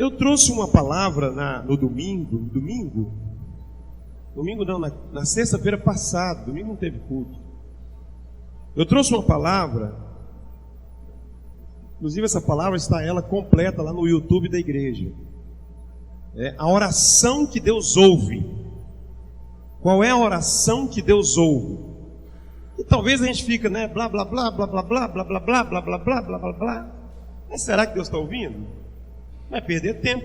Eu trouxe uma palavra no domingo não, na sexta-feira passada, domingo não teve culto. Eu trouxe uma palavra, inclusive essa palavra está ela completa lá no YouTube da igreja. É a oração que Deus ouve. Qual é a oração que Deus ouve? E talvez a gente fica, né, blá blá blá blá blá blá blá blá blá blá blá blá blá blá blá. Mas será que Deus está ouvindo? Vai perder tempo.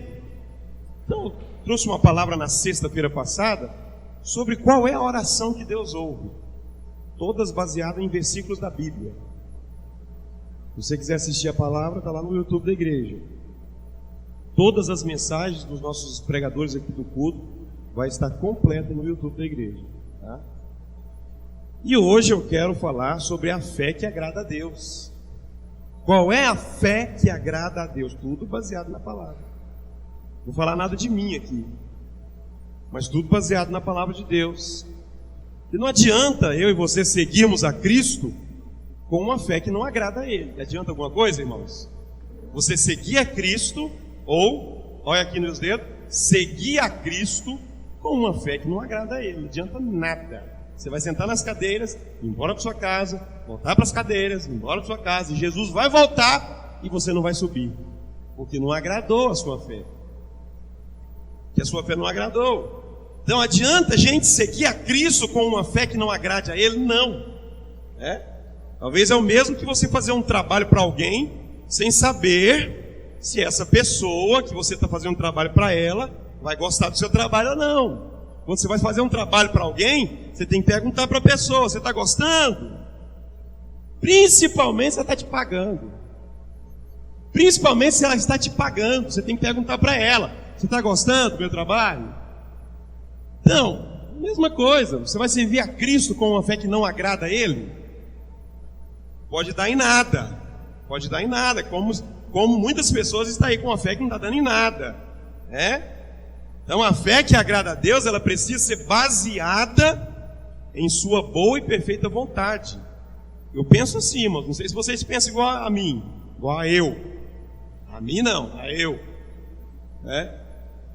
Então, eu trouxe uma palavra na sexta-feira passada sobre qual é a oração que Deus ouve. Todas baseadas em versículos da Bíblia. Se você quiser assistir a palavra, está lá no YouTube da igreja. Todas as mensagens dos nossos pregadores aqui do culto vai estar completa no YouTube da igreja, tá? E hoje eu quero falar sobre a fé que agrada a Deus. Qual é a fé que agrada a Deus? Tudo baseado na palavra. Não vou falar nada de mim aqui, mas tudo baseado na palavra de Deus. E não adianta eu e você seguirmos a Cristo com uma fé que não agrada a Ele. Adianta alguma coisa, irmãos? Você seguir a Cristo, ou, olha aqui nos dedos, seguir a Cristo com uma fé que não agrada a Ele. Não adianta nada. Você vai sentar nas cadeiras, ir embora para sua casa, voltar para as cadeiras, ir embora para sua casa, e Jesus vai voltar e você não vai subir, porque não agradou a sua fé. Que a sua fé não agradou. Então adianta a gente seguir a Cristo com uma fé que não agrade a Ele? Não. Talvez é o mesmo que você fazer um trabalho para alguém sem saber se essa pessoa que você está fazendo um trabalho para ela vai gostar do seu trabalho ou não. Quando você vai fazer um trabalho para alguém, você tem que perguntar para a pessoa: você está gostando? Principalmente se ela está te pagando. Principalmente se ela está te pagando, você tem que perguntar para ela: você está gostando do meu trabalho? Então, mesma coisa, você vai servir a Cristo com uma fé que não agrada a Ele? Pode dar em nada. Pode dar em nada, como muitas pessoas estão aí com uma fé que não está dando em nada. Então a fé que agrada a Deus, ela precisa ser baseada em sua boa e perfeita vontade. Eu penso assim, irmãos, não sei se vocês pensam igual a mim, igual a eu. A mim não, a eu.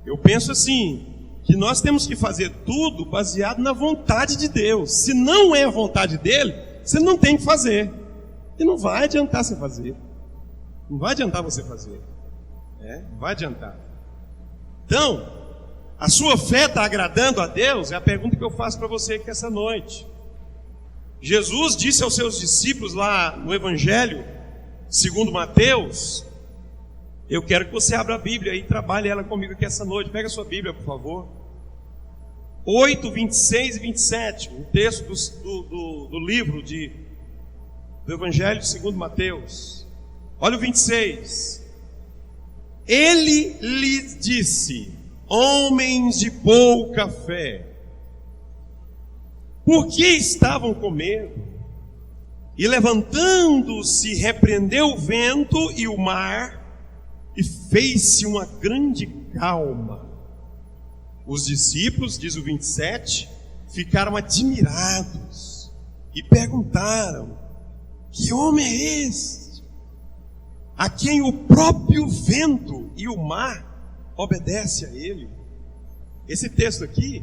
Eu penso assim, que nós temos que fazer tudo baseado na vontade de Deus. Se não é a vontade dele, você não tem que fazer. E não vai adiantar você fazer. Não vai adiantar você fazer. Não vai adiantar. Então, a sua fé está agradando a Deus? É a pergunta que eu faço para você aqui essa noite. Jesus disse aos seus discípulos lá no Evangelho, segundo Mateus, eu quero que você abra a Bíblia e trabalhe ela comigo aqui essa noite. Pega a sua Bíblia, por favor. 8, 26 e 27, um texto do livro do Evangelho segundo Mateus. Olha o 26. Ele lhes disse: homens de pouca fé, por que estavam com medo? E levantando-se, repreendeu o vento e o mar, e fez-se uma grande calma. Os discípulos, diz o 27, ficaram admirados e perguntaram: que homem é este, a quem o próprio vento e o mar obedece a ele? Esse texto aqui,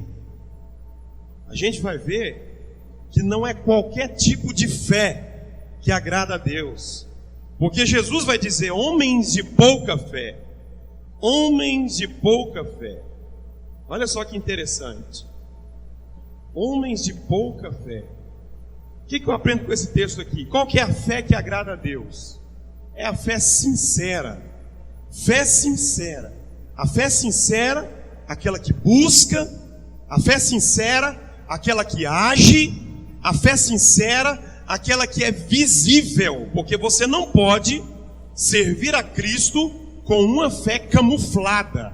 a gente vai ver que não é qualquer tipo de fé que agrada a Deus, porque Jesus vai dizer: homens de pouca fé, homens de pouca fé. Olha só que interessante, homens de pouca fé. O que eu aprendo com esse texto aqui? Qual que é a fé que agrada a Deus? É a fé sincera. Fé sincera. A fé sincera, aquela que busca. A fé sincera, aquela que age. A fé sincera, aquela que é visível. Porque você não pode servir a Cristo com uma fé camuflada,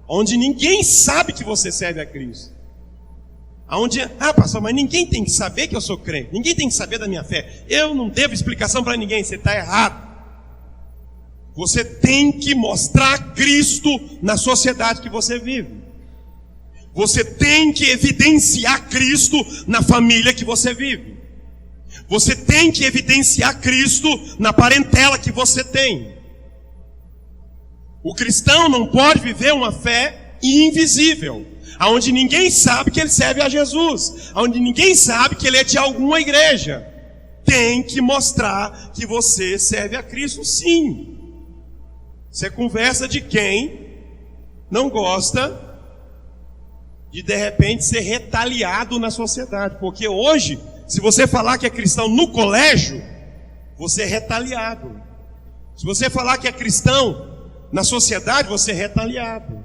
onde ninguém sabe que você serve a Cristo. Onde, pastor, mas ninguém tem que saber que eu sou crente. Ninguém tem que saber da minha fé. Eu não devo explicação para ninguém. Você está errado. Você tem que mostrar Cristo na sociedade que você vive. Você tem que evidenciar Cristo na família que você vive. Você tem que evidenciar Cristo na parentela que você tem. O cristão não pode viver uma fé invisível, onde ninguém sabe que ele serve a Jesus, onde ninguém sabe que ele é de alguma igreja. Tem que mostrar que você serve a Cristo, sim. Isso é conversa de quem não gosta de repente ser retaliado na sociedade. Porque hoje, se você falar que é cristão no colégio, você é retaliado. Se você falar que é cristão na sociedade, você é retaliado.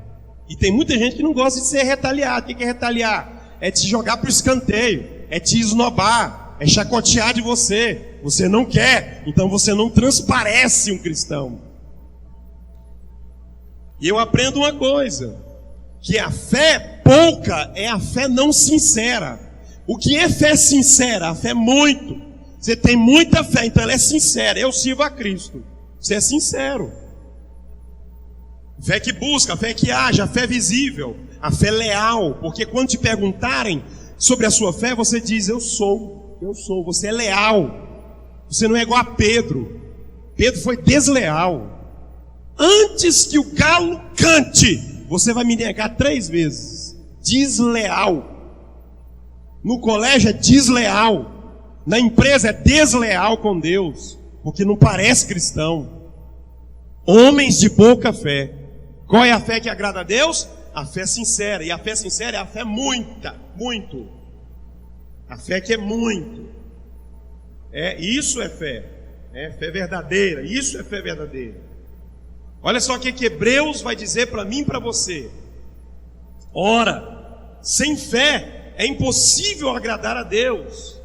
E tem muita gente que não gosta de ser retaliado. O que é retaliar? É te jogar para o escanteio, é te esnobar, é chacotear de você. Você não quer, então você não transparece um cristão. E eu aprendo uma coisa, que a fé pouca é a fé não sincera. O que é fé sincera? A fé muito. Você tem muita fé, então ela é sincera. Eu sirvo a Cristo. Você é sincero. Fé que busca, a fé que age, a fé visível, a fé leal. Porque quando te perguntarem sobre a sua fé, você diz, eu sou. Você é leal. Você não é igual a Pedro. Pedro foi desleal. Antes que o galo cante, você vai me negar 3 vezes. Desleal. No colégio é desleal. Na empresa é desleal com Deus, porque não parece cristão. Homens de pouca fé. Qual é a fé que agrada a Deus? A fé sincera. E a fé sincera é a fé muita, muito. A fé que é muito. Isso é fé. É fé verdadeira. Isso é fé verdadeira. Olha só o que Hebreus vai dizer para mim e para você. Ora, sem fé é impossível agradar a Deus.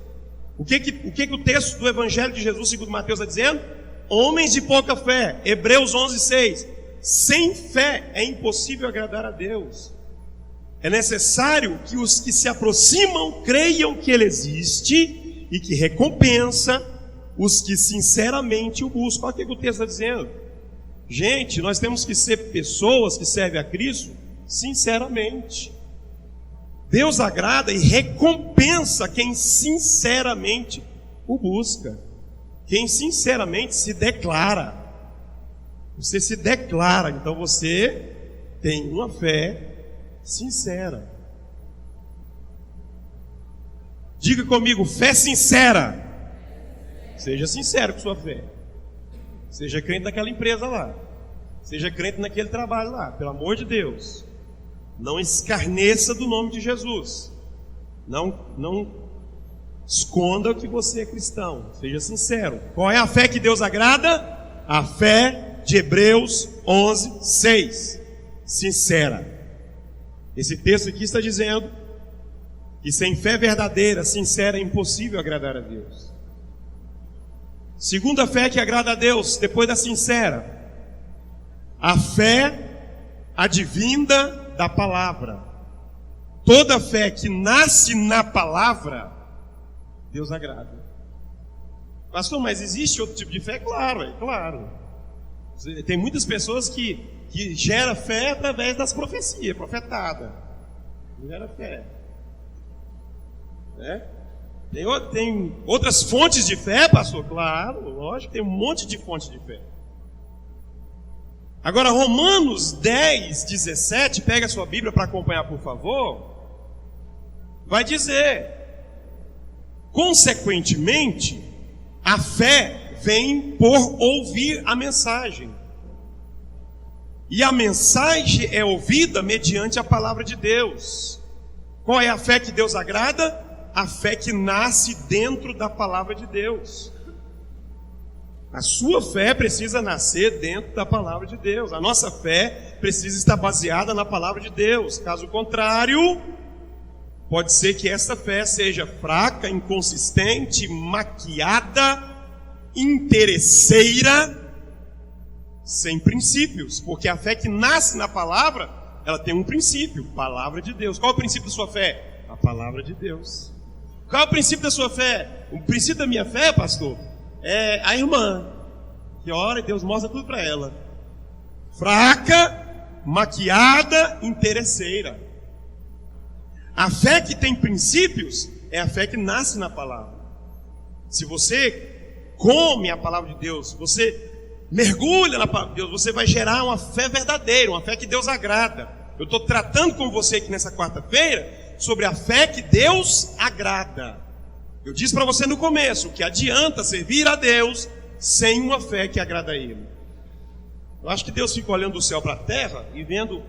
O que o texto do Evangelho de Jesus segundo Mateus está dizendo? Homens de pouca fé. Hebreus 11:6. Sem fé é impossível agradar a Deus. É necessário que os que se aproximam creiam que Ele existe e que recompensa os que sinceramente o buscam. Olha o que o texto está dizendo. Gente, nós temos que ser pessoas que servem a Cristo sinceramente. Deus agrada e recompensa quem sinceramente o busca. Quem sinceramente se declara. Você se declara, então você tem uma fé sincera. Diga comigo, fé sincera. Seja sincero com sua fé. Seja crente naquela empresa lá. Seja crente naquele trabalho lá. Pelo amor de Deus. Não escarneça do nome de Jesus. Não esconda que você é cristão. Seja sincero. Qual é a fé que Deus agrada? A fé de Hebreus 11:6. Sincera. Esse texto aqui está dizendo que sem fé verdadeira, sincera, é impossível agradar a Deus. Segunda fé que agrada a Deus, depois da sincera, a fé advinda da palavra. Toda fé que nasce na palavra, Deus agrada. Pastor, mas existe outro tipo de fé? Claro, claro. Tem muitas pessoas que geram fé através das profecias, profetada. Gera fé. Tem outras fontes de fé, pastor? Claro, lógico, tem um monte de fontes de fé. Agora, Romanos 10:17, pega a sua Bíblia para acompanhar, por favor. Vai dizer: consequentemente, a fé vem por ouvir a mensagem. E a mensagem é ouvida mediante a palavra de Deus. Qual é a fé que Deus agrada? A fé que nasce dentro da palavra de Deus. A sua fé precisa nascer dentro da palavra de Deus. A nossa fé precisa estar baseada na palavra de Deus. Caso contrário, pode ser que essa fé seja fraca, inconsistente, maquiada, interesseira, sem princípios. Porque a fé que nasce na palavra, ela tem um princípio, palavra de Deus. Qual é o princípio da sua fé? A palavra de Deus. Qual é o princípio da sua fé? O princípio da minha fé, pastor, é a irmã, que ora e Deus mostra tudo para ela. Fraca, maquiada, interesseira. A fé que tem princípios é a fé que nasce na palavra. Se você come a palavra de Deus, você mergulha na palavra de Deus, você vai gerar uma fé verdadeira, uma fé que Deus agrada. Eu estou tratando com você aqui nessa quarta-feira sobre a fé que Deus agrada. Eu disse para você no começo que adianta servir a Deus sem uma fé que agrada a Ele. Eu acho que Deus fica olhando do céu para a terra e vendo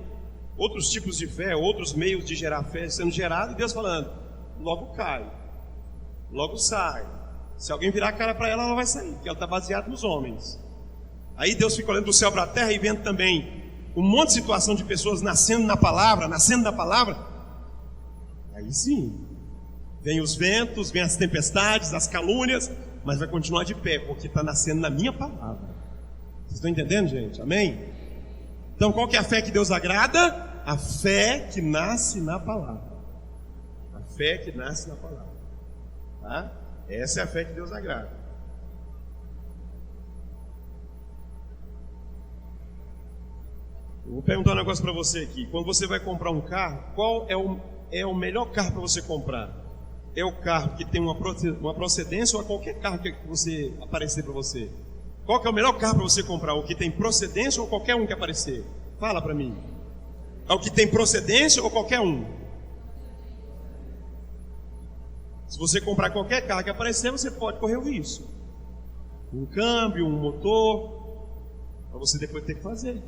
outros tipos de fé, outros meios de gerar fé sendo gerado, e Deus falando, logo cai, logo sai. Se alguém virar a cara para ela, ela vai sair, porque ela está baseada nos homens. Aí Deus fica olhando do céu para a terra e vendo também um monte de situação de pessoas nascendo na palavra. Aí sim, vem os ventos, vem as tempestades, as calúnias, mas vai continuar de pé, porque está nascendo na minha palavra. Vocês estão entendendo, gente? Amém? Então qual que é a fé que Deus agrada? A fé que nasce na palavra. A fé que nasce na palavra. Tá? Essa é a fé que Deus agrada. Eu vou perguntar um negócio para você aqui. Quando você vai comprar um carro, qual é o melhor carro para você comprar? É o carro que tem uma procedência ou é qualquer carro que você aparecer para você? Qual que é o melhor carro para você comprar? O que tem procedência ou qualquer um que aparecer? Fala para mim. É o que tem procedência ou qualquer um? Se você comprar qualquer carro que aparecer, você pode correr o risco. Um câmbio, um motor, para você depois ter que fazer.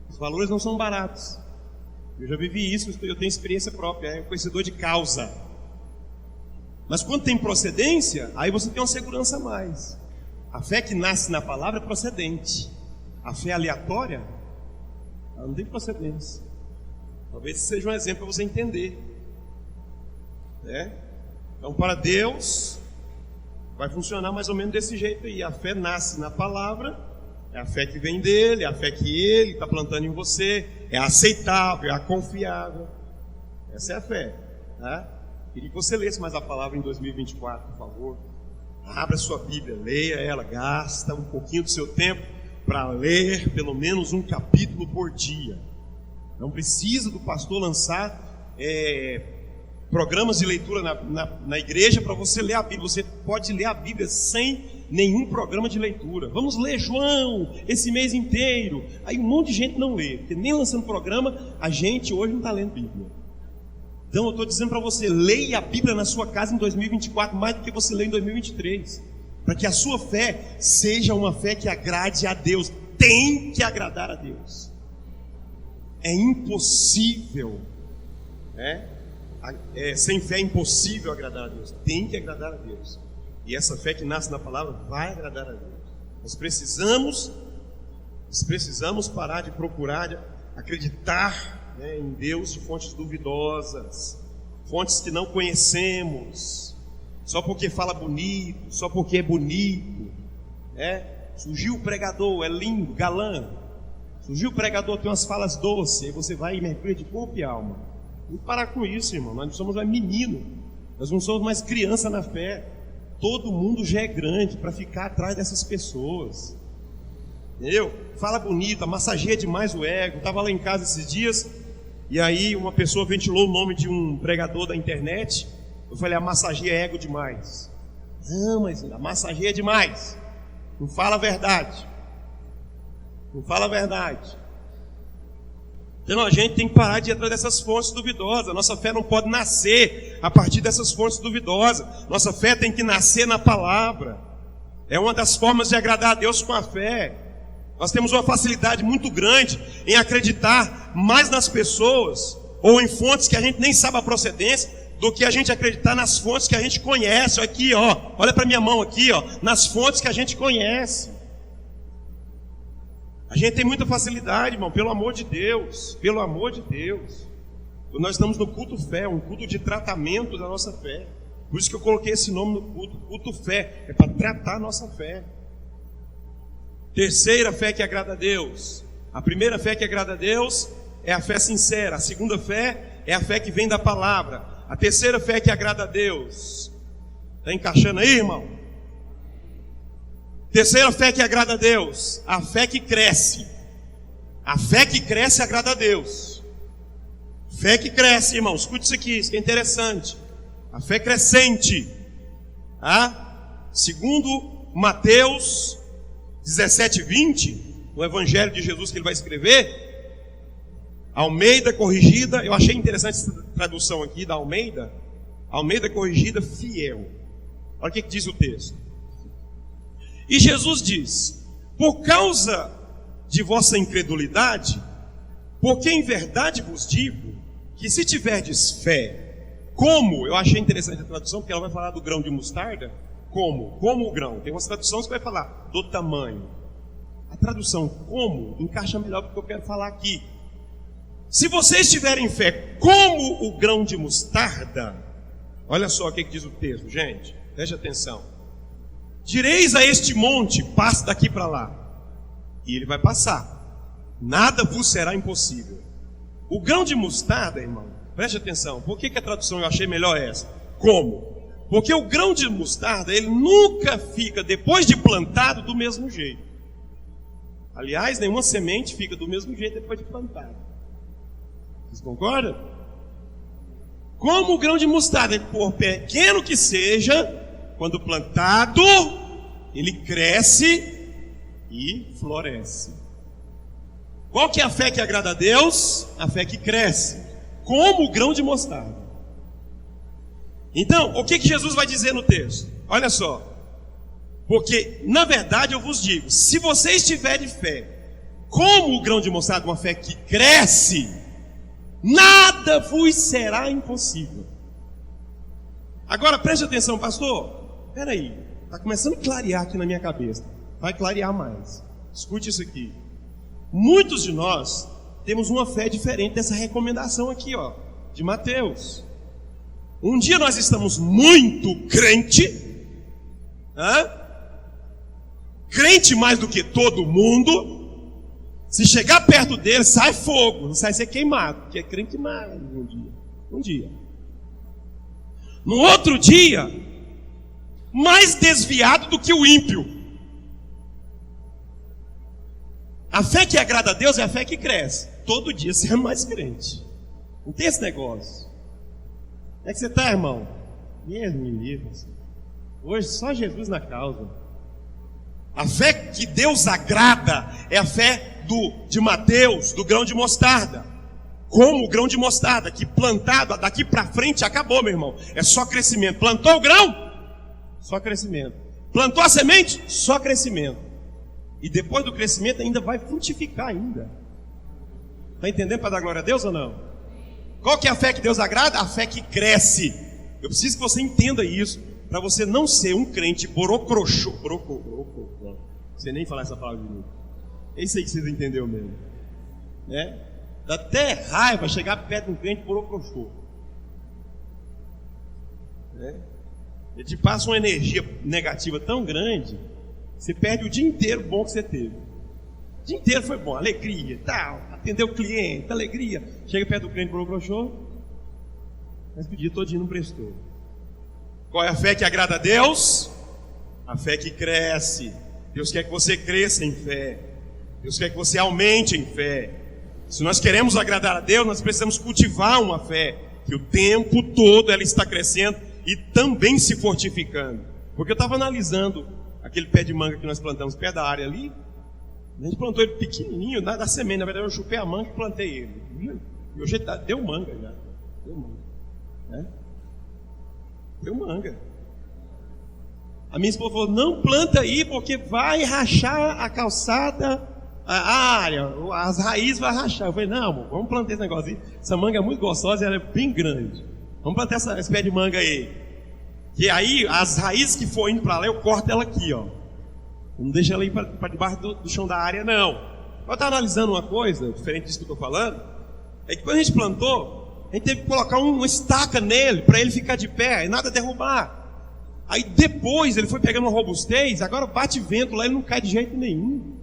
Os valores não são baratos. Eu já vivi isso, eu tenho experiência própria, é um conhecedor de causa. Mas quando tem procedência, aí você tem uma segurança a mais. A fé que nasce na palavra é procedente. A fé aleatória, ela não tem procedência. Talvez seja um exemplo para você entender. Então, para Deus, vai funcionar mais ou menos desse jeito aí. A fé nasce na palavra, é a fé que vem dele, é a fé que ele está plantando em você, é a aceitável, é a confiável. Essa é a fé. Tá? Queria que você lesse mais a palavra em 2024, por favor. Abra sua Bíblia, leia ela, gasta um pouquinho do seu tempo para ler pelo menos um capítulo por dia. Não precisa do pastor lançar programas de leitura na igreja para você ler a Bíblia. Você pode ler a Bíblia sem nenhum programa de leitura. Vamos ler João esse mês inteiro. Aí um monte de gente não lê, porque nem lançando programa, a gente hoje não está lendo Bíblia. Então eu estou dizendo para você, leia a Bíblia na sua casa em 2024, mais do que você lê em 2023. Para que a sua fé seja uma fé que agrade a Deus. Tem que agradar a Deus. É impossível, sem fé é impossível agradar a Deus. Tem que agradar a Deus. E essa fé que nasce na palavra vai agradar a Deus. Nós precisamos parar de procurar, de acreditar em Deus de fontes duvidosas, fontes que não conhecemos, só porque fala bonito, só porque é bonito. Surgiu o pregador, é lindo, galã. Surgiu o pregador, tem umas falas doces, aí você vai e mergulha de corpo e alma. Vamos parar com isso, irmão. Nós não somos mais menino, nós não somos mais criança na fé. Todo mundo já é grande para ficar atrás dessas pessoas. Entendeu? Fala bonita, massageia demais o ego. Estava lá em casa esses dias, e aí uma pessoa ventilou o nome de um pregador da internet. Eu falei, a massageia é ego demais. Não, mas a massageia é demais. Não fala a verdade. Não fala a verdade. Então a gente tem que parar de ir atrás dessas fontes duvidosas. Nossa fé não pode nascer a partir dessas fontes duvidosas. Nossa fé tem que nascer na palavra. É uma das formas de agradar a Deus com a fé. Nós temos uma facilidade muito grande em acreditar mais nas pessoas ou em fontes que a gente nem sabe a procedência do que a gente acreditar nas fontes que a gente conhece. Aqui, ó, olha para minha mão aqui, ó, nas fontes que a gente conhece. A gente tem muita facilidade, irmão, pelo amor de Deus, pelo amor de Deus. Nós estamos no culto fé, um culto de tratamento da nossa fé. Por isso que eu coloquei esse nome no culto, culto fé, é para tratar a nossa fé. Terceira fé que agrada a Deus. A primeira fé que agrada a Deus é a fé sincera. A segunda fé é a fé que vem da palavra. A terceira fé que agrada a Deus. Está encaixando aí, irmão? Terceira fé que agrada a Deus, a fé que cresce. A fé que cresce agrada a Deus. Fé que cresce, irmão, escute isso aqui, isso que é interessante. A fé crescente. Segundo Mateus 17, 20, o Evangelho de Jesus que ele vai escrever, Almeida corrigida, eu achei interessante essa tradução aqui da Almeida, Almeida corrigida fiel. Olha o que diz o texto. E Jesus diz: por causa de vossa incredulidade, porque em verdade vos digo, que se tiverdes fé, como, eu achei interessante a tradução, porque ela vai falar do grão de mostarda, como o grão. Tem umas traduções que vai falar do tamanho. A tradução como encaixa melhor do que eu quero falar aqui. Se vocês tiverem fé como o grão de mostarda, olha só o que diz o texto, gente, preste atenção. Direis a este monte, passe daqui para lá, e ele vai passar. Nada vos será impossível. O grão de mostarda, irmão, preste atenção. Por que a tradução eu achei melhor essa? Como? Porque o grão de mostarda, ele nunca fica, depois de plantado, do mesmo jeito. Aliás, nenhuma semente fica do mesmo jeito depois de plantada. Vocês concordam? Como o grão de mostarda, por pequeno que seja, quando plantado, ele cresce e floresce. Qual que é a fé que agrada a Deus? A fé que cresce, como o grão de mostarda. Então, o que Jesus vai dizer no texto? Olha só. Porque, na verdade, eu vos digo, se vocês tiverem fé, como o grão de mostarda, uma fé que cresce, nada vos será impossível. Agora, preste atenção, pastor. Espera aí, está começando a clarear aqui na minha cabeça. Vai clarear mais. Escute isso aqui. Muitos de nós temos uma fé diferente dessa recomendação aqui, ó, de Mateus. Um dia nós estamos muito crente, crente mais do que todo mundo. Se chegar perto dele, sai fogo, não sai ser queimado, porque é crente mais um dia. No outro dia, mais desviado do que o ímpio. A fé que agrada a Deus é a fé que cresce. Todo dia você é mais crente. Não tem esse negócio. Como é que você está, irmão? Me livre. Hoje só Jesus na causa. A fé que Deus agrada é a fé de Mateus, do grão de mostarda. Como o grão de mostarda, que plantado daqui para frente acabou, meu irmão. É só crescimento. Plantou o grão? Só crescimento. Plantou a semente? Só crescimento. E depois do crescimento ainda vai frutificar ainda. Está entendendo para dar glória a Deus ou não? Qual que é a fé que Deus agrada? A fé que cresce. Eu preciso que você entenda isso, para você não ser um crente borocrochô. Não sei nem falar essa palavra de novo. É isso aí que vocês entenderam mesmo. Dá até raiva chegar perto de um crente borocrochô. Ele te passa uma energia negativa tão grande, você perde o dia inteiro bom que você teve. O dia inteiro foi bom, alegria, tal, atendeu o cliente, alegria. Chega perto do cliente broxou, mas o dia todinho não prestou. Qual é a fé que agrada a Deus? A fé que cresce. Deus quer que você cresça em fé. Deus quer que você aumente em fé. Se nós queremos agradar a Deus, nós precisamos cultivar uma fé que o tempo todo ela está crescendo e também se fortificando. Porque eu estava analisando aquele pé de manga que nós plantamos perto da área ali. A gente plantou ele pequenininho, da semente. Na verdade eu chupei a manga e plantei ele. E hoje deu manga já. Deu manga. A minha esposa falou, não planta aí porque vai rachar a calçada, a área, as raízes vai rachar. Eu falei, não amor, vamos plantar esse negócio aí. Essa manga é muito gostosa e ela é bem grande. Vamos plantar esse pé de manga aí. Que aí, as raízes que for indo para lá, eu corto ela aqui, ó. Não deixa ela ir para debaixo do chão da área, não. Eu estava analisando uma coisa, diferente disso que eu estou falando. É que quando a gente plantou, a gente teve que colocar uma estaca nele, para ele ficar de pé, e nada derrubar. Aí depois, ele foi pegando uma robustez, agora bate vento lá, ele não cai de jeito nenhum.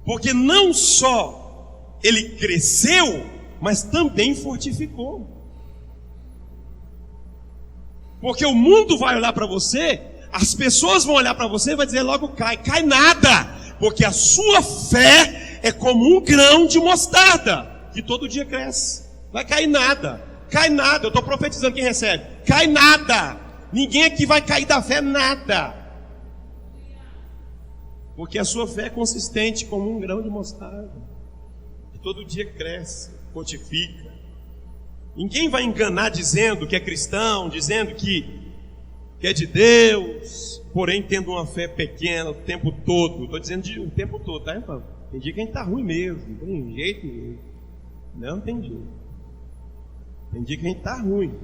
Porque não só ele cresceu, mas também fortificou. Porque o mundo vai olhar para você, as pessoas vão olhar para você e vai dizer logo cai nada, porque a sua fé é como um grão de mostarda, que todo dia cresce, vai cair nada, eu estou profetizando quem recebe, cai nada, ninguém aqui vai cair da fé nada, Porque a sua fé é consistente como um grão de mostarda, que todo dia cresce, fortifica. Ninguém vai enganar dizendo que é cristão, dizendo que é de Deus, porém tendo uma fé pequena o tempo todo. Estou dizendo o tempo todo, tá, irmão? Tem dia que a gente está ruim mesmo, não tem jeito mesmo. Não tem jeito. Tem dia que a gente está ruim.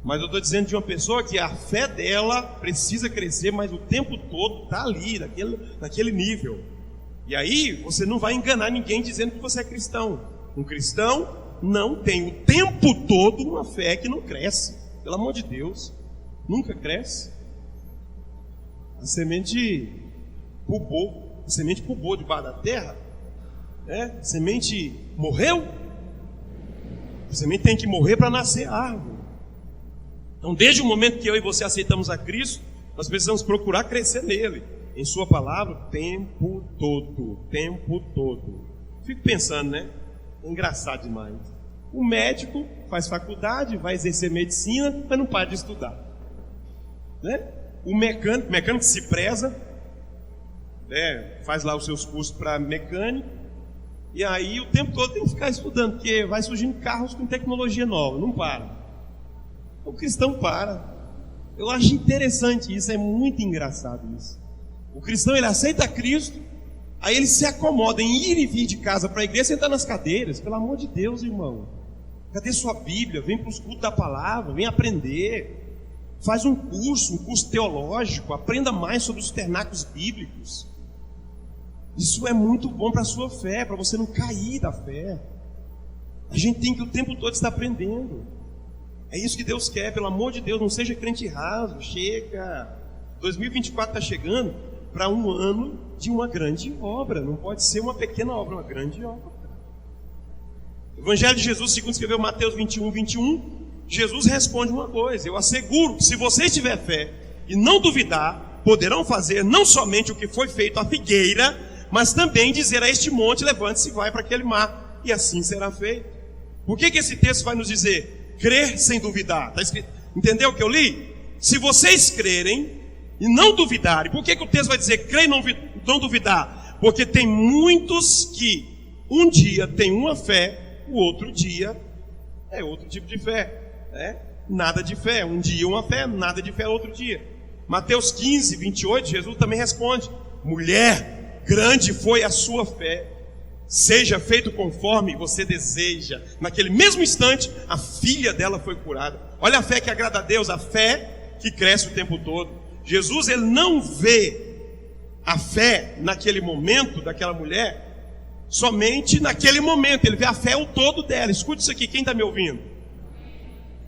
Mas eu estou dizendo de uma pessoa que a fé dela precisa crescer, mas o tempo todo está ali, naquele nível. E aí você não vai enganar ninguém dizendo que você é cristão. Um cristão não tem o tempo todo uma fé que não cresce. Pelo amor de Deus, nunca cresce. A semente pulbou debaixo da terra, a semente morreu. A semente tem que morrer para nascer árvore. Então, desde o momento que eu e você aceitamos a Cristo, nós precisamos procurar crescer nele, em sua palavra, o tempo todo. Fico pensando, né? É engraçado demais. O médico faz faculdade, vai exercer medicina, mas não para de estudar, né? O mecânico se preza, faz lá os seus cursos para mecânico, e aí o tempo todo tem que ficar estudando, porque vai surgindo carros com tecnologia nova, não para. O cristão para. Eu acho interessante isso, é muito engraçado isso. O cristão, ele aceita Cristo, aí ele se acomoda em ir e vir de casa para a igreja, sentar nas cadeiras. Pelo amor de Deus, irmão, cadê sua Bíblia? Vem para os cultos da palavra, vem aprender. Faz um curso teológico, aprenda mais sobre os ternáculos bíblicos. Isso é muito bom para a sua fé, para você não cair da fé. A gente tem que o tempo todo estar aprendendo. É isso que Deus quer, pelo amor de Deus, não seja crente raso. Chega, 2024 está chegando para um ano de uma grande obra. Não pode ser uma pequena obra, uma grande obra. O Evangelho de Jesus, segundo escreveu Mateus 21, Jesus responde uma coisa: eu asseguro que se vocês tiverem fé e não duvidar, poderão fazer não somente o que foi feito à figueira, mas também dizer a este monte: levante-se e vai para aquele mar, e assim será feito. Por que esse texto vai nos dizer crer sem duvidar? Está escrito, entendeu o que eu li? Se vocês crerem e não duvidarem. Por que o texto vai dizer crer e não duvidar? Porque tem muitos que um dia tem uma fé, o outro dia é outro tipo de fé. Nada de fé, um dia uma fé, nada de fé outro dia. Mateus 15, 28, Jesus também responde: mulher, grande foi a sua fé, seja feito conforme você deseja. Naquele mesmo instante, a filha dela foi curada. Olha a fé que agrada a Deus, a fé que cresce o tempo todo. Jesus, ele não vê a fé naquele momento daquela mulher, somente naquele momento. Ele vê a fé o todo dela. Escute isso aqui, quem está me ouvindo?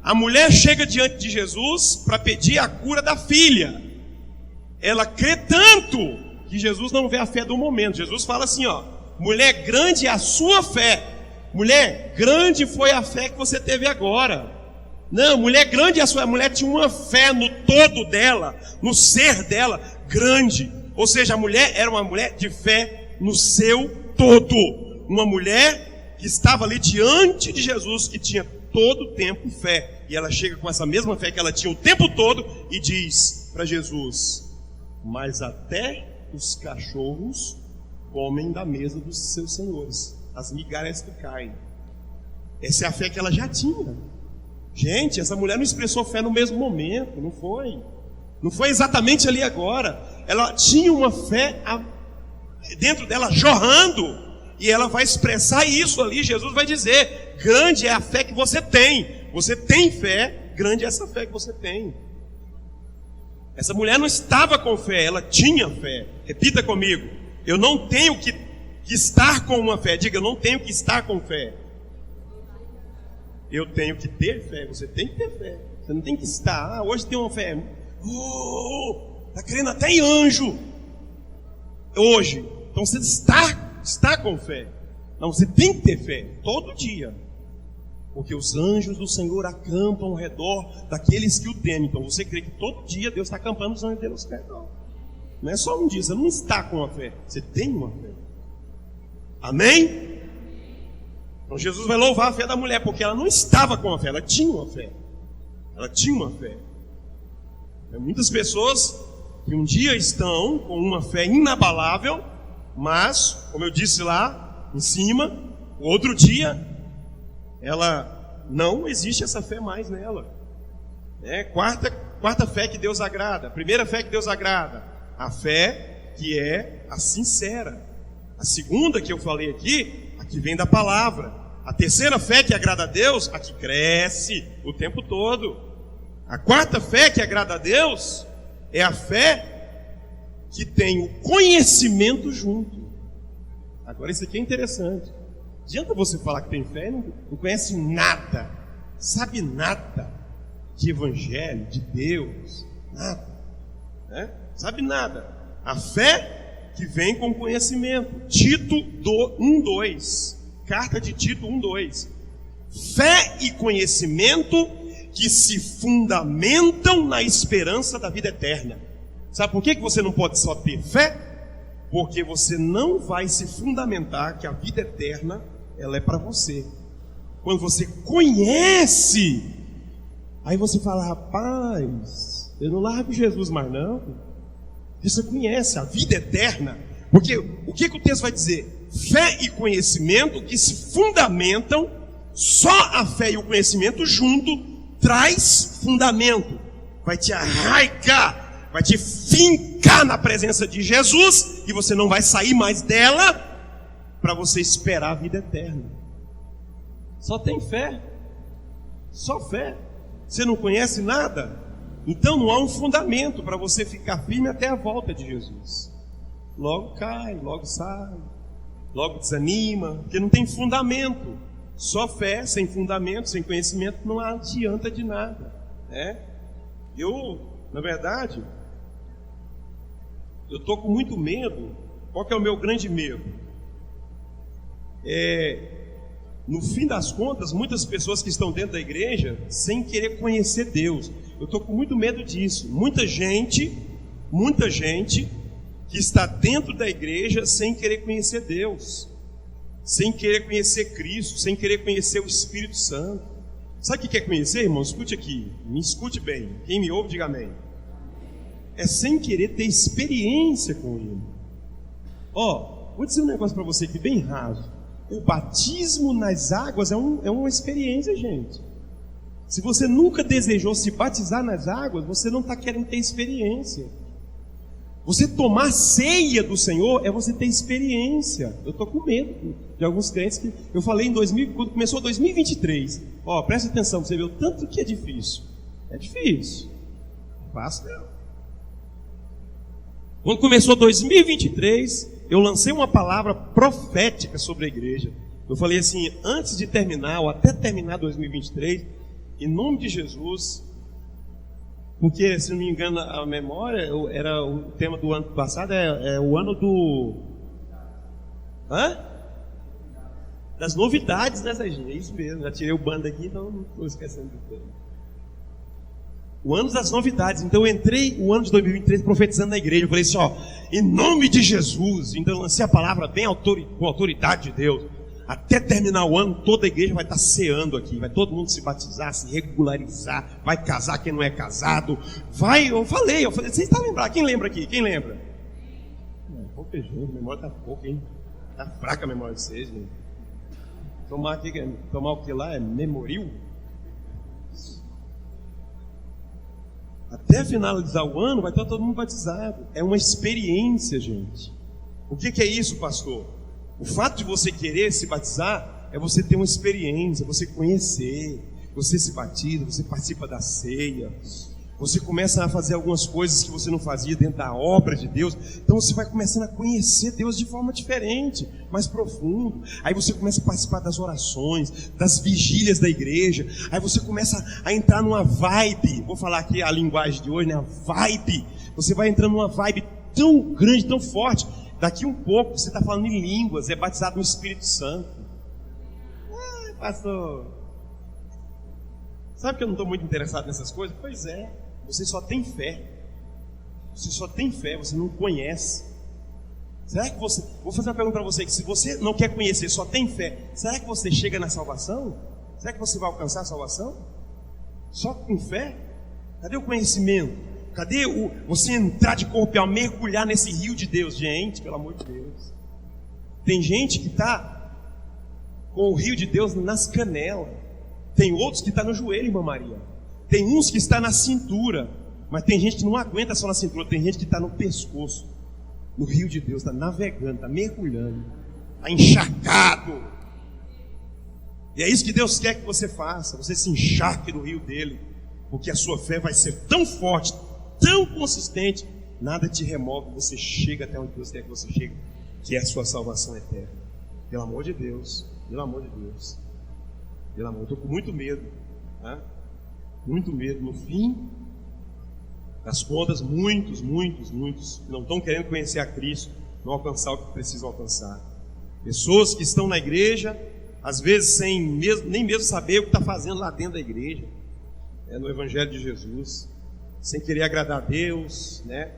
A mulher chega diante de Jesus para pedir a cura da filha. Ela crê tanto que Jesus não vê a fé do momento. Jesus fala assim, mulher, grande é a sua fé. Mulher, grande foi a fé que você teve agora. Não, mulher, grande é a sua. A mulher tinha uma fé no todo dela, no ser dela, grande. Ou seja, a mulher era uma mulher de fé no seu todo. Uma mulher que estava ali diante de Jesus, que tinha todo o tempo fé. E ela chega com essa mesma fé que ela tinha o tempo todo e diz para Jesus: mas até os cachorros comem da mesa dos seus senhores, as migalhas que caem. Essa é a fé que ela já tinha. Gente, essa mulher não expressou fé no mesmo momento, não foi exatamente ali agora. Ela tinha uma fé dentro dela jorrando, e ela vai expressar isso ali. Jesus vai dizer: grande é a fé que você tem. Você tem fé, grande é essa fé que você tem. Essa mulher não estava com fé, ela tinha fé. Repita comigo: eu não tenho que estar com uma fé. Diga: eu não tenho que estar com fé. Eu tenho que ter fé. Você tem que ter fé. Você não tem que estar. Hoje tem uma fé. Está crendo até em anjo. Hoje. Então você está com fé. Não, você tem que ter fé. Todo dia. Porque os anjos do Senhor acampam ao redor daqueles que o temem. Então você crê que todo dia Deus está acampando os anjos dele ao seu redor. Não é só um dia. Você não está com a fé. Você tem uma fé. Amém? Então Jesus vai louvar a fé da mulher, porque ela não estava com a fé, ela tinha uma fé. Ela tinha uma fé. Muitas pessoas que um dia estão com uma fé inabalável, mas, como eu disse lá em cima, o outro dia, ela não existe essa fé mais nela. Quarta fé que Deus agrada. Primeira fé que Deus agrada, a fé que é a sincera. A segunda que eu falei aqui, a que vem da palavra. A terceira fé que agrada a Deus, a que cresce o tempo todo. A quarta fé que agrada a Deus é a fé que tem o conhecimento junto. Agora isso aqui é interessante. Adianta você falar que tem fé e não conhece nada, sabe nada de evangelho, de Deus, nada, né? Sabe nada. A fé que vem com conhecimento. Tito 1:2, carta de Tito 1:2. Fé e conhecimento que se fundamentam na esperança da vida eterna. Sabe por que você não pode só ter fé? Porque você não vai se fundamentar que a vida eterna, ela é para você. Quando você conhece, aí você fala, rapaz, eu não largo Jesus mais não. Você conhece a vida eterna. Porque o que o texto vai dizer? Fé e conhecimento que se fundamentam, só a fé e o conhecimento junto traz fundamento. Vai te arraigar, vai te fincar na presença de Jesus, e você não vai sair mais dela para você esperar a vida eterna. Só tem fé, só fé. Você não conhece nada, então não há um fundamento para você ficar firme até a volta de Jesus. Logo cai, logo sai, logo desanima, porque não tem fundamento. Só fé sem fundamento, sem conhecimento, não adianta de nada, né? Na verdade, eu estou com muito medo. Qual que é o meu grande medo? No fim das contas, muitas pessoas que estão dentro da igreja, sem querer conhecer Deus. Eu estou com muito medo disso. Muita gente que está dentro da igreja sem querer conhecer Deus, sem querer conhecer Cristo, sem querer conhecer o Espírito Santo. Sabe o que é conhecer, irmão? Escute aqui, me escute bem. Quem me ouve, diga amém. É sem querer ter experiência com Ele. Vou dizer um negócio para você aqui bem raso. O batismo nas águas é uma experiência, gente. Se você nunca desejou se batizar nas águas, você não está querendo ter experiência. Você tomar ceia do Senhor é você ter experiência. Eu estou com medo de alguns crentes que eu falei quando começou 2023. Presta atenção, você vê o tanto que é difícil. É difícil. Não é fácil não. Quando começou 2023, eu lancei uma palavra profética sobre a igreja. Eu falei assim, antes de terminar, ou até terminar 2023, em nome de Jesus, porque, se não me engano, a memória era o tema do ano passado, é o ano das novidades, né, Serginho? É isso mesmo, já tirei o bando aqui, então não estou esquecendo do tema. O ano das novidades. Então eu entrei o ano de 2023 profetizando na igreja. Eu falei assim, em nome de Jesus. Então eu lancei a palavra bem com autoridade de Deus. Até terminar o ano, toda a igreja vai estar ceando aqui. Vai todo mundo se batizar, se regularizar. Vai casar quem não é casado. Eu falei, vocês estão lembrando? Quem lembra aqui? Quem lembra? Pouca gente, a memória está pouca, hein? Está fraca a memória de vocês, gente. Tomar o que lá é memoril? Até finalizar o ano, vai estar todo mundo batizado. É uma experiência, gente. O que é isso, pastor? O fato de você querer se batizar é você ter uma experiência, você conhecer, você se batiza, você participa da ceia, você começa a fazer algumas coisas que você não fazia dentro da obra de Deus. Então você vai começando a conhecer Deus de forma diferente, mais profundo. Aí você começa a participar das orações, das vigílias da igreja. Aí você começa a entrar numa vibe. Vou falar aqui a linguagem de hoje, né? A vibe. Você vai entrando numa vibe tão grande, tão forte. Daqui um pouco você está falando em línguas, é batizado no Espírito Santo. Pastor, sabe que eu não estou muito interessado nessas coisas? Pois é, você só tem fé. Você só tem fé, você não conhece. Será que você... Vou fazer uma pergunta para você, que se você não quer conhecer, só tem fé, será que você chega na salvação? Será que você vai alcançar a salvação? Só com fé? Cadê o conhecimento? Cadê você entrar de corpo e alma, mergulhar nesse rio de Deus? Gente, pelo amor de Deus. Tem gente que está com o rio de Deus nas canelas. Tem outros que estão no joelho, irmã Maria. Tem uns que estão na cintura. Mas tem gente que não aguenta só na cintura. Tem gente que está no pescoço. No rio de Deus, está navegando, está mergulhando. Está encharcado. E é isso que Deus quer que você faça. Você se encharque no rio dele. Porque a sua fé vai ser tão forte, tão consistente. Nada te remove. Você chega até onde Deus quer que você chegue. Que é a sua salvação eterna. Pelo amor de Deus. Pelo amor de Deus. Pelo amor, eu estou com muito medo. Tá? Muito medo. No fim das contas, muitos que não estão querendo conhecer a Cristo, não alcançar o que precisam alcançar. Pessoas que estão na igreja, às vezes sem nem mesmo saber o que está fazendo lá dentro da igreja, no Evangelho de Jesus, sem querer agradar a Deus, né?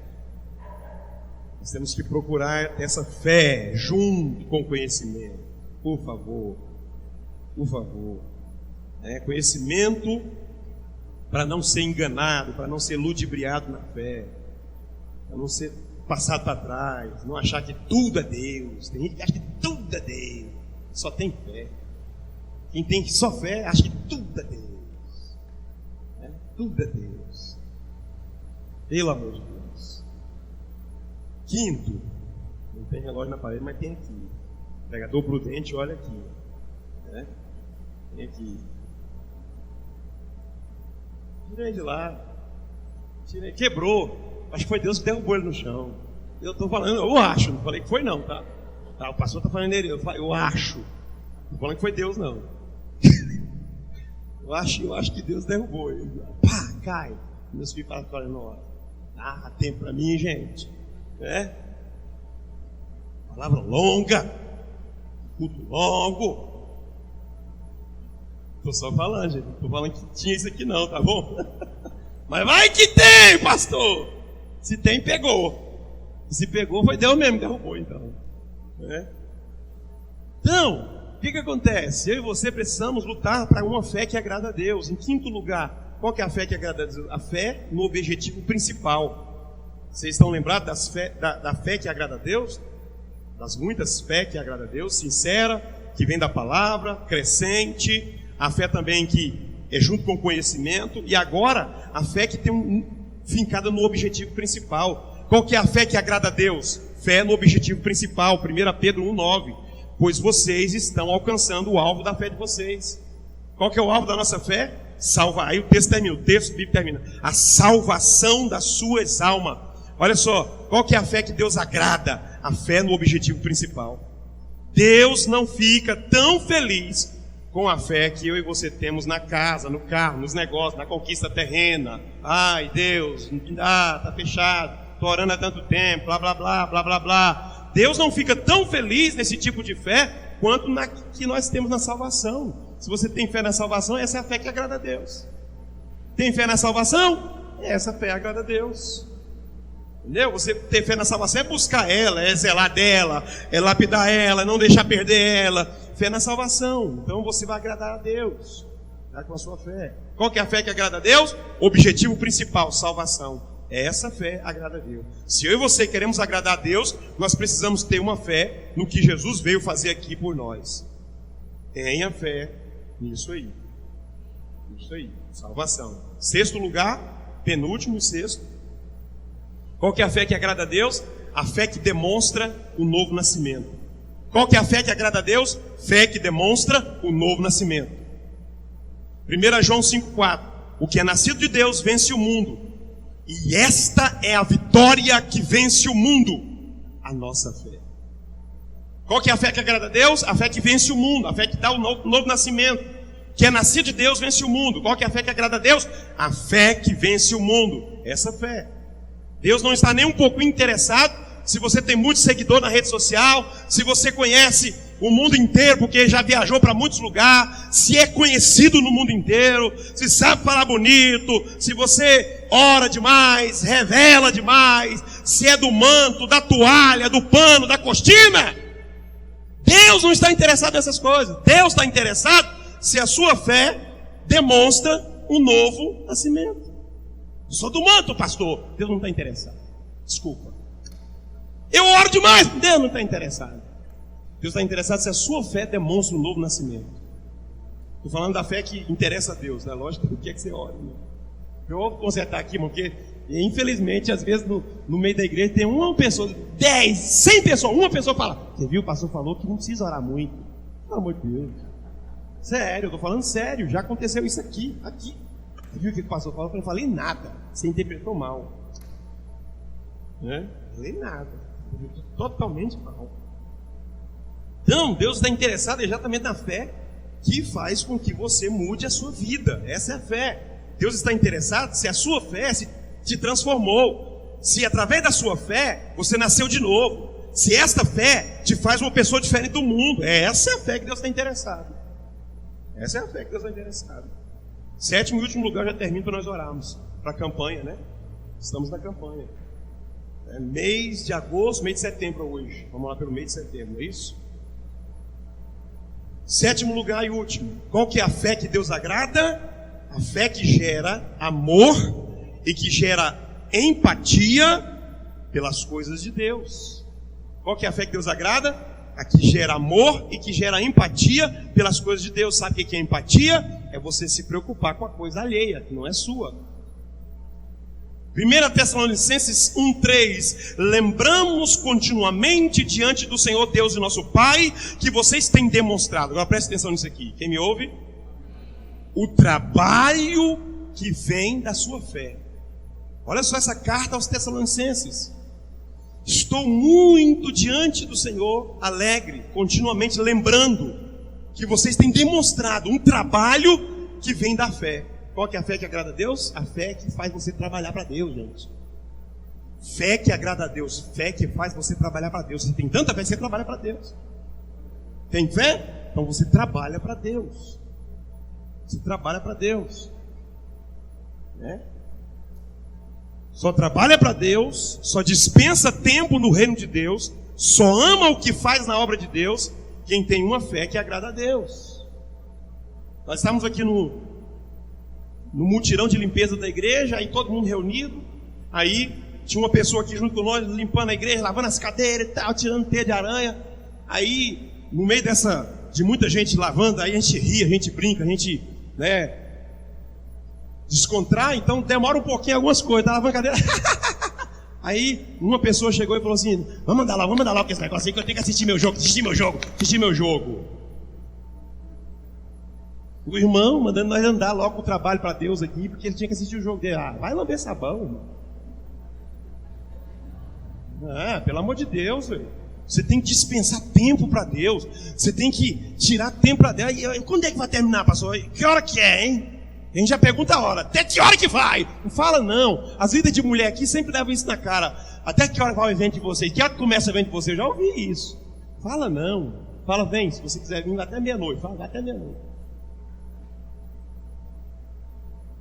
Nós temos que procurar essa fé junto com o conhecimento. Por favor. Conhecimento para não ser enganado, para não ser ludibriado na fé, para não ser passado para trás, não achar que tudo é Deus. Tem gente que acha que tudo é Deus, só tem fé. Quem tem só fé acha que tudo é Deus, tudo é Deus. Pelo amor de Deus. Quinto, não tem relógio na parede, mas tem aqui. Pregador prudente, olha aqui, tem aqui. Tirei de lá, quebrou. Acho que foi Deus que derrubou ele no chão. Eu estou falando, eu acho, não falei que foi não, tá? O pastor está falando dele, eu acho. Não falando que foi Deus não. eu acho que Deus derrubou ele. Pá, cai. Meus filhos falam, não, dá tempo para mim, gente. Palavra longa, culto longo. Estou só falando, gente. Não estou falando que tinha isso aqui não, tá bom? Mas vai que tem, pastor. Se tem, pegou. Se pegou, foi Deus mesmo que derrubou, então. Então, o que acontece? Eu e você precisamos lutar para uma fé que agrada a Deus. Em quinto lugar, qual que é a fé que agrada a Deus? A fé no objetivo principal. Vocês estão lembrados da fé que agrada a Deus? Das muitas fé que agrada a Deus, sincera, que vem da palavra, crescente. A fé também que é junto com o conhecimento. E agora, a fé que tem fincada no objetivo principal. Qual que é a fé que agrada a Deus? Fé no objetivo principal. 1 Pedro 1,9. Pois vocês estão alcançando o alvo da fé de vocês. Qual que é o alvo da nossa fé? Aí o texto bíblico termina. A salvação das suas almas. Olha só, qual que é a fé que Deus agrada? A fé no objetivo principal. Deus não fica tão feliz com a fé que eu e você temos na casa, no carro, nos negócios, na conquista terrena. Ai, Deus, tá fechado, estou orando há tanto tempo, blá, blá, blá, blá, blá, blá. Deus não fica tão feliz nesse tipo de fé quanto na que nós temos na salvação. Se você tem fé na salvação, essa é a fé que agrada a Deus. Tem fé na salvação? Essa fé agrada a Deus. Entendeu? Você ter fé na salvação é buscar ela, é zelar dela, é lapidar ela, não deixar perder ela. Fé na salvação. Então você vai agradar a Deus, tá? Com a sua fé. Qual que é a fé que agrada a Deus? Objetivo principal, salvação. Essa fé agrada a Deus. Se eu e você queremos agradar a Deus, nós precisamos ter uma fé no que Jesus veio fazer aqui por nós. Tenha fé nisso aí. Isso aí, salvação. Sexto lugar, penúltimo e sexto. Qual que é a fé que agrada a Deus? A fé que demonstra o novo nascimento. Qual que é a fé que agrada a Deus? Fé que demonstra o novo nascimento. 1 João 5,4. O que é nascido de Deus vence o mundo. E esta é a vitória que vence o mundo. A nossa fé. Qual que é a fé que agrada a Deus? A fé que vence o mundo. A fé que dá o novo nascimento. Que é nascido de Deus vence o mundo. Qual que é a fé que agrada a Deus? A fé que vence o mundo. Essa fé. Deus não está nem um pouco interessado se você tem muito seguidor na rede social, se você conhece o mundo inteiro, porque já viajou para muitos lugares, se é conhecido no mundo inteiro, se sabe falar bonito, se você ora demais, revela demais, se é do manto, da toalha, do pano, da cortina. Deus não está interessado nessas coisas. Deus está interessado se a sua fé demonstra um novo nascimento. Sou do manto, pastor. Deus não está interessado. Desculpa. Eu oro demais. Deus não está interessado. Deus está interessado se a sua fé demonstra um novo nascimento. Estou falando da fé que interessa a Deus, né? Lógico, o que é que você ora, né? Eu vou consertar aqui, irmão, porque infelizmente, às vezes no meio da igreja tem uma pessoa, 10, 100 pessoas, uma pessoa fala: você viu, o pastor falou que não precisa orar muito. Pelo amor de Deus. Sério, eu estou falando sério, já aconteceu isso aqui. Você viu o que o pastor falou? Eu não falei nada, você interpretou mal. Né? Não falei nada, totalmente mal. Então, Deus está interessado exatamente na fé que faz com que você mude a sua vida. Essa é a fé. Deus está interessado se a sua fé se te transformou, se através da sua fé você nasceu de novo, se esta fé te faz uma pessoa diferente do mundo. Essa é a fé que Deus está interessado. Essa é a fé que Deus está interessado. 7º e último lugar, já termino para nós orarmos para a campanha, né? Estamos na campanha. Mês de agosto, mês de setembro hoje. Vamos lá pelo mês de setembro, é isso? 7º lugar e último. Qual que é a fé que Deus agrada? A fé que gera amor e que gera empatia pelas coisas de Deus. Qual que é a fé que Deus agrada? A que gera amor e que gera empatia pelas coisas de Deus. Sabe o que é empatia? É você se preocupar com a coisa alheia, que não é sua. 1 Tessalonicenses 1:3. Lembramos continuamente diante do Senhor Deus e nosso Pai que vocês têm demonstrado. Agora preste atenção nisso aqui. Quem me ouve? O trabalho que vem da sua fé. Olha só essa carta aos Tessalonicenses. Estou muito diante do Senhor, alegre, continuamente lembrando que vocês têm demonstrado um trabalho que vem da fé. Qual que é a fé que agrada a Deus? A fé que faz você trabalhar para Deus, gente. Fé que agrada a Deus, fé que faz você trabalhar para Deus. Você tem tanta fé que você trabalha para Deus. Tem fé? Então você trabalha para Deus. Você trabalha para Deus, né? Só trabalha para Deus, só dispensa tempo no reino de Deus, só ama o que faz na obra de Deus quem tem uma fé que agrada a Deus. Nós estávamos aqui no mutirão de limpeza da igreja, aí todo mundo reunido, aí tinha uma pessoa aqui junto com nós, limpando a igreja, lavando as cadeiras e tal, tirando teia de aranha. Aí, no meio de muita gente lavando, aí a gente ri, a gente brinca, a gente, né, descontrai, então demora um pouquinho algumas coisas, tá lavando a cadeira. Aí uma pessoa chegou e falou assim: vamos andar lá com esse negócio aí que eu tenho que assistir meu jogo. O irmão mandando nós andar logo pro trabalho para Deus aqui, porque ele tinha que assistir o jogo dele. Vai lamber sabão, irmão. Pelo amor de Deus, velho. Você tem que dispensar tempo para Deus. Você tem que tirar tempo para Deus. E quando é que vai terminar, pastor? Que hora que é, hein? A gente já pergunta a hora. Até que hora que vai? Não fala não. As vidas de mulher aqui sempre levam isso na cara. Até que hora vai o evento de vocês? Que hora que começa o evento de vocês? Eu já ouvi isso. Fala não. Fala, vem, se você quiser vir até meia-noite. Fala, vai até meia-noite.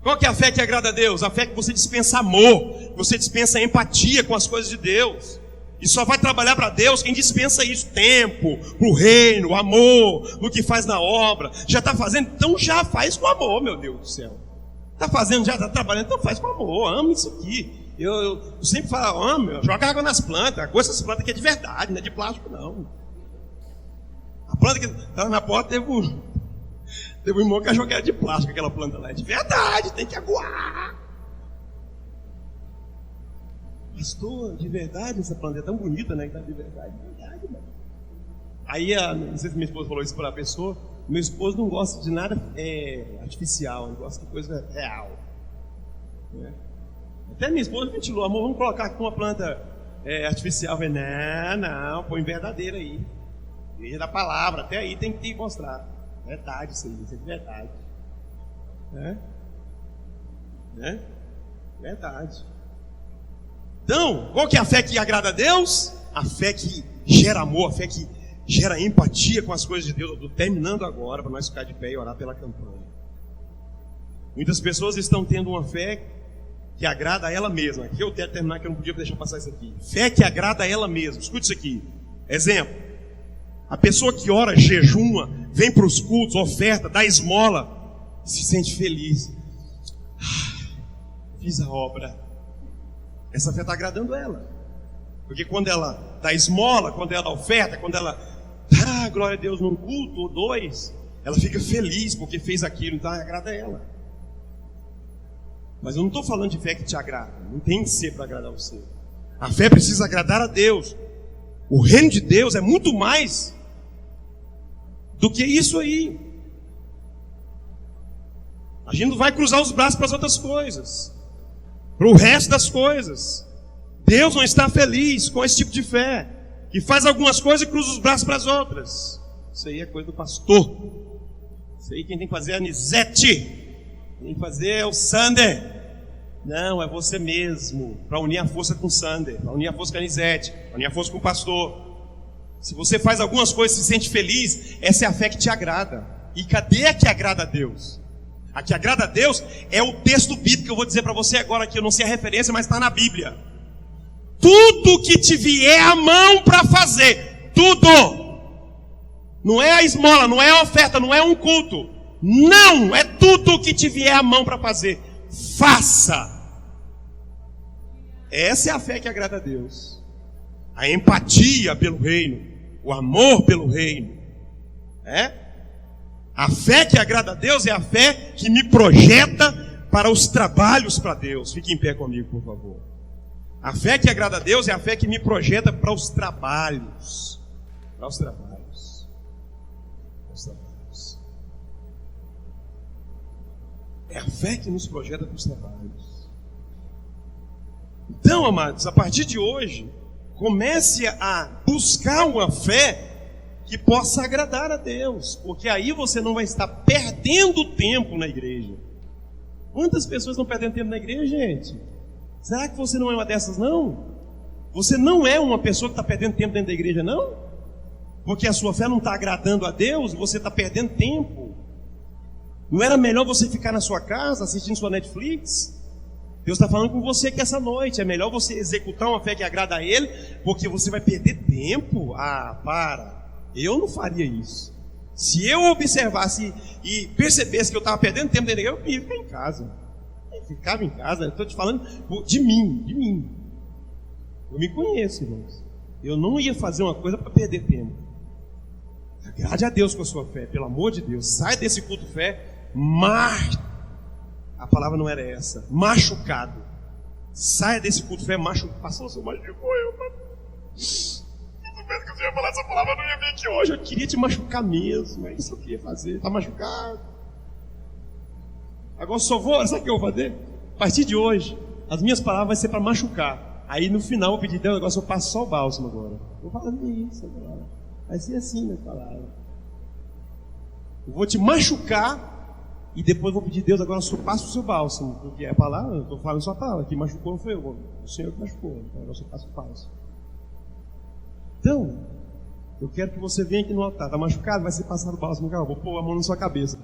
Qual que é a fé que agrada a Deus? A fé que você dispensa amor, você dispensa empatia com as coisas de Deus. E só vai trabalhar para Deus quem dispensa isso, tempo, pro reino, amor, no que faz na obra. Já está fazendo? Então já faz com amor, meu Deus do céu. Está fazendo, já está trabalhando, então faz com amor, ama isso aqui. Eu sempre falo, ama, joga água nas plantas, gosto dessas plantas aqui é de verdade, não é de plástico não. A planta que estava na porta teve um irmão que achou que era de plástico, aquela planta lá, é de verdade, tem que aguar. Pastor, de verdade, essa planta é tão bonita, né? Que tá de verdade, mano. Aí, não sei se minha esposa falou isso para a pessoa, meu esposo não gosta de nada artificial, ele gosta de coisa real. Né? Até minha esposa ventilou, amor, vamos colocar aqui uma planta artificial. Eu falei, não, põe verdadeira aí. Veja da palavra, até aí tem que mostrar. Verdade isso aí, isso é de verdade. Né? Verdade. Então, qual que é a fé que agrada a Deus? A fé que gera amor, a fé que gera empatia com as coisas de Deus. Eu estou terminando agora para nós ficar de pé e orar pela campanha. Muitas pessoas estão tendo uma fé que agrada a ela mesma. Aqui eu quero terminar, que eu não podia deixar passar isso aqui. Fé que agrada a ela mesma. Escute isso aqui. Exemplo. A pessoa que ora, jejuma, vem para os cultos, oferta, dá esmola, se sente feliz. fiz a obra. Essa fé está agradando ela. Porque quando ela dá esmola, quando ela dá oferta, quando ela dá glória a Deus num culto ou dois, ela fica feliz porque fez aquilo, então agrada ela. Mas eu não estou falando de fé que te agrada. Não tem que ser para agradar você. A fé precisa agradar a Deus. O reino de Deus é muito mais do que isso aí. A gente não vai cruzar os braços para as outras coisas, para o resto das coisas. Deus não está feliz com esse tipo de fé, que faz algumas coisas e cruza os braços para as outras. Isso aí é coisa do pastor. Isso aí quem tem que fazer é a Nizete. Quem tem que fazer é o Sander. Não, é você mesmo, para unir a força com o Sander, para unir a força com a Nizete, para unir a força com o pastor. Se você faz algumas coisas e se sente feliz, essa é a fé que te agrada. E cadê a que agrada a Deus? A que agrada a Deus é o texto bíblico que eu vou dizer para você agora, que eu não sei a referência, mas está na Bíblia. Tudo que te vier à mão para fazer, tudo. Não é a esmola, não é a oferta, não é um culto. Não, é tudo que te vier à mão para fazer. Faça. Essa é a fé que agrada a Deus. A empatia pelo reino, o amor pelo reino. A fé que agrada a Deus é a fé que me projeta para os trabalhos para Deus. Fique em pé comigo, por favor. A fé que agrada a Deus é a fé que me projeta para os trabalhos. Para os trabalhos. Para os trabalhos. É a fé que nos projeta para os trabalhos. Então, amados, a partir de hoje, comece a buscar uma fé que possa agradar a Deus, porque aí você não vai estar perdendo tempo na igreja. Quantas pessoas estão perdendo tempo na igreja, gente? Será que você não é uma dessas, não? Você não é uma pessoa que está perdendo tempo dentro da igreja, não? Porque a sua fé não está agradando a Deus, você está perdendo tempo. Não era melhor você ficar na sua casa assistindo sua Netflix? Deus está falando com você que essa noite é melhor você executar uma fé que agrada a Ele, porque você vai perder tempo. Para. Eu não faria isso. Se eu observasse e percebesse que eu estava perdendo tempo dentro da igreja, eu ia ficar em casa. Eu ficava em casa. Eu estou te falando de mim. Eu me conheço, irmãos. Eu não ia fazer uma coisa para perder tempo. Agrade a Deus com a sua fé, pelo amor de Deus. Sai desse culto de fé, a palavra não era essa, machucado. Saia desse culto de fé, machucado. Passou o seu machucou, que você ia falar essa palavra, eu não ia vir aqui hoje. Eu queria te machucar mesmo. É isso que eu queria fazer. Está machucado. Agora só vou. Sabe o que eu vou fazer? A partir de hoje, as minhas palavras vão ser para machucar. Aí no final eu vou pedir Deus, agora eu passo só o bálsamo agora. Vou falar isso agora. Vai ser assim minha palavra. Eu vou te machucar e depois vou pedir Deus, agora eu só passo o seu bálsamo. Porque é a palavra, eu estou falando sua palavra. Quem machucou não foi eu. O Senhor que machucou. Então agora eu só passo o bálsamo. Então, eu quero que você venha aqui no altar. Está machucado? Vai ser passado o bálsamo. Vou pôr a mão na sua cabeça.